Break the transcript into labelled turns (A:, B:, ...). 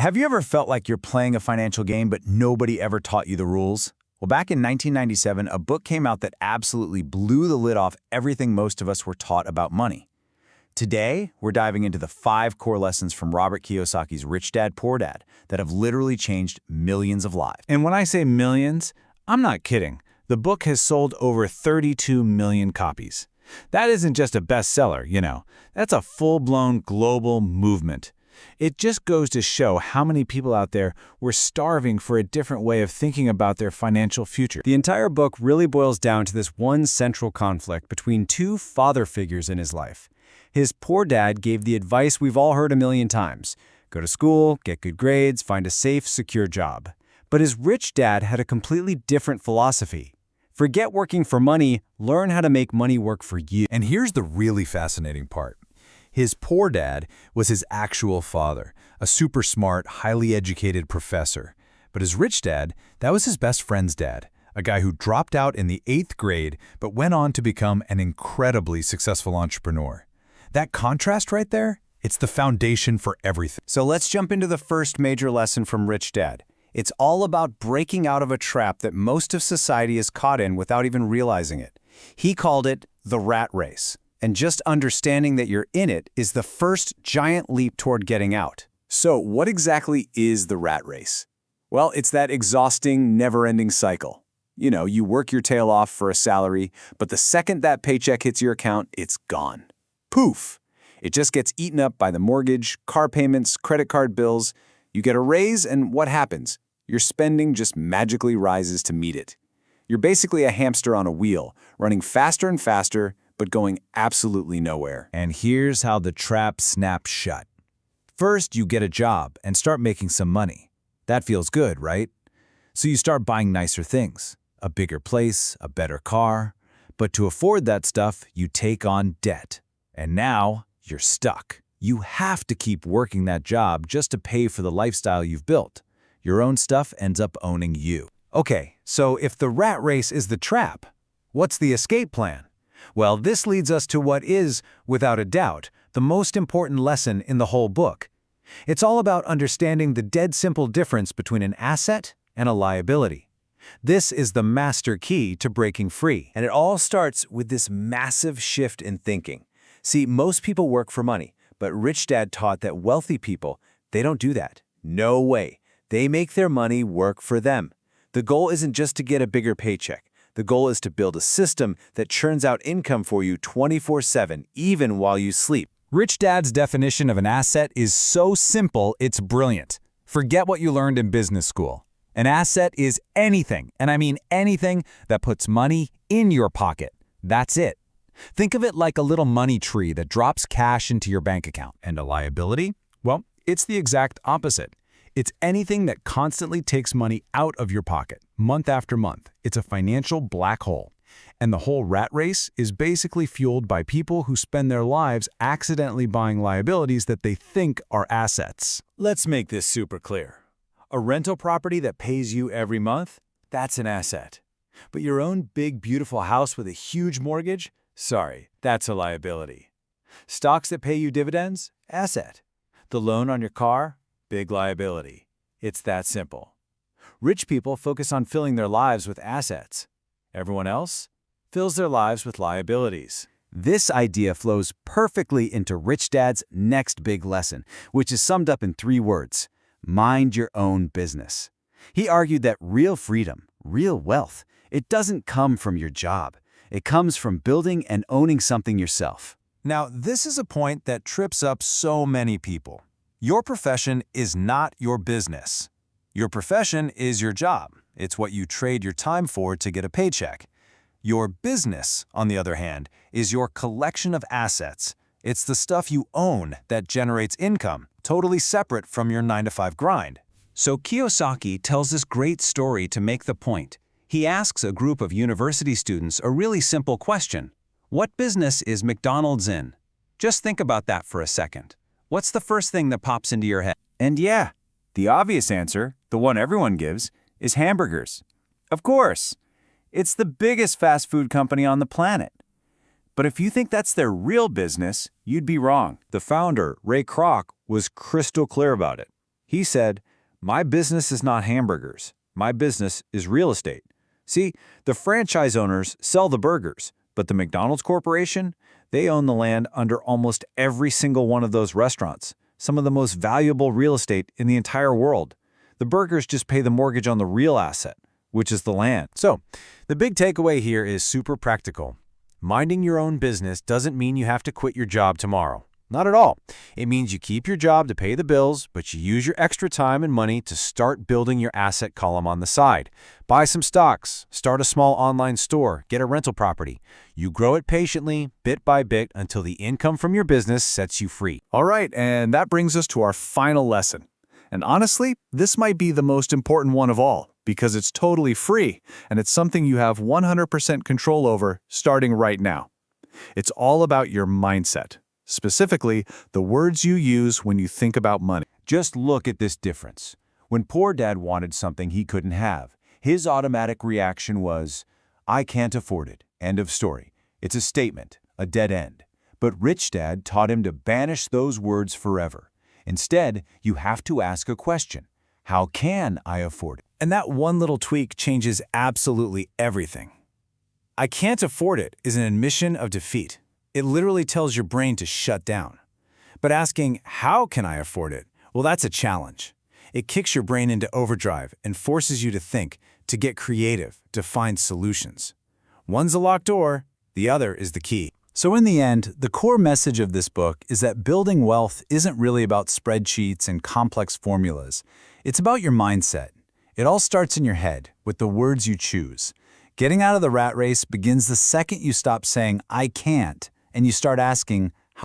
A: Have you ever felt like you're playing a financial game but nobody ever taught you the rules? Well, back in 1997, a book came out that absolutely blew the lid off everything most of us were taught about money. Today, we're diving into the 5 core lessons from Robert Kiyosaki's Rich Dad, Poor Dad that have literally changed millions of lives.
B: And when I say millions, I'm not kidding. The book has sold over 32 million copies. That isn't just a bestseller, That's a full-blown global movement. It just goes to show how many people out there were starving for a different way of thinking about their financial future.
C: The entire book really boils down to this one central conflict between 2 father figures in his life. His poor dad gave the advice we've all heard a million times: go to school, get good grades, find a safe, secure job. But his rich dad had a completely different philosophy. Forget working for money, learn how to make money work for you.
D: And here's the really fascinating part. His poor dad was his actual father, a super smart, highly educated professor. But his rich dad, that was his best friend's dad, a guy who dropped out in the 8th grade but went on to become an incredibly successful entrepreneur. That contrast right there, it's the foundation for everything.
A: So let's jump into the first major lesson from Rich Dad. It's all about breaking out of a trap that most of society is caught in without even realizing it. He called it the rat race. And just understanding that you're in it is the first giant leap toward getting out. So what exactly is the rat race? Well, it's that exhausting, never-ending cycle. You work your tail off for a salary, but the second that paycheck hits your account, it's gone. Poof! It just gets eaten up by the mortgage, car payments, credit card bills. You get a raise, and what happens? Your spending just magically rises to meet it. You're basically a hamster on a wheel, running faster and faster, but going absolutely nowhere.
B: And here's how the trap snaps shut. First, you get a job and start making some money. That feels good, right? So you start buying nicer things, a bigger place, a better car. But to afford that stuff, you take on debt. And now, you're stuck. You have to keep working that job just to pay for the lifestyle you've built. Your own stuff ends up owning you.
A: Okay, so if the rat race is the trap, what's the escape plan? Well, this leads us to what is, without a doubt, the most important lesson in the whole book. It's all about understanding the dead simple difference between an asset and a liability. This is the master key to breaking free. And it all starts with this massive shift in thinking. See, most people work for money, but Rich Dad taught that wealthy people, they don't do that. No way. They make their money work for them. The goal isn't just to get a bigger paycheck. The goal is to build a system that churns out income for you 24/7, even while you sleep.
B: Rich Dad's definition of an asset is so simple, it's brilliant. Forget what you learned in business school. An asset is anything, and I mean anything, that puts money in your pocket. That's it. Think of it like a little money tree that drops cash into your bank account.
D: And a liability?
B: Well, it's the exact opposite. It's anything that constantly takes money out of your pocket, month after month. It's a financial black hole. And the whole rat race is basically fueled by people who spend their lives accidentally buying liabilities that they think are assets.
A: Let's make this super clear. A rental property that pays you every month, that's an asset. But your own big, beautiful house with a huge mortgage? Sorry, that's a liability. Stocks that pay you dividends? Asset. The loan on your car? Big liability. It's that simple. Rich people focus on filling their lives with assets. Everyone else fills their lives with liabilities. This idea flows perfectly into Rich Dad's next big lesson, which is summed up in 3 words: mind your own business. He argued that real freedom, real wealth, it doesn't come from your job. It comes from building and owning something yourself.
D: Now, this is a point that trips up so many people. Your profession is not your business. Your profession is your job. It's what you trade your time for to get a paycheck. Your business, on the other hand, is your collection of assets. It's the stuff you own that generates income, totally separate from your 9-to-5 grind.
B: So Kiyosaki tells this great story to make the point. He asks a group of university students a really simple question. What business is McDonald's in? Just think about that for a second. What's the first thing that pops into your head?
A: And yeah, the obvious answer, the one everyone gives, is hamburgers. Of course. It's the biggest fast food company on the planet. But if you think that's their real business, you'd be wrong. The founder, Ray Kroc, was crystal clear about it.
B: He said, "My business is not hamburgers. My business is real estate." See, the franchise owners sell the burgers, but the McDonald's Corporation, they own the land under almost every single one of those restaurants, some of the most valuable real estate in the entire world. The burgers just pay the mortgage on the real asset, which is the land.
C: So, the big takeaway here is super practical. Minding your own business doesn't mean you have to quit your job tomorrow. Not at all. It means you keep your job to pay the bills, but you use your extra time and money to start building your asset column on the side. Buy some stocks, start a small online store, get a rental property. You grow it patiently, bit by bit, until the income from your business sets you free.
A: All right, and that brings us to our final lesson. And honestly, this might be the most important one of all, because it's totally free, and it's something you have 100% control over starting right now. It's all about your mindset. Specifically, the words you use when you think about money.
B: Just look at this difference. When Poor Dad wanted something he couldn't have, his automatic reaction was, "I can't afford it. End of story." It's a statement, a dead end. But Rich Dad taught him to banish those words forever. Instead, you have to ask a question. How can I afford it?
A: And that one little tweak changes absolutely everything. I can't afford it is an admission of defeat. It literally tells your brain to shut down. But asking, how can I afford it? Well, that's a challenge. It kicks your brain into overdrive and forces you to think, to get creative, to find solutions. One's a locked door, the other is the key. So in the end, the core message of this book is that building wealth isn't really about spreadsheets and complex formulas. It's about your mindset. It all starts in your head, with the words you choose. Getting out of the rat race begins the second you stop saying, "I can't," and you start asking,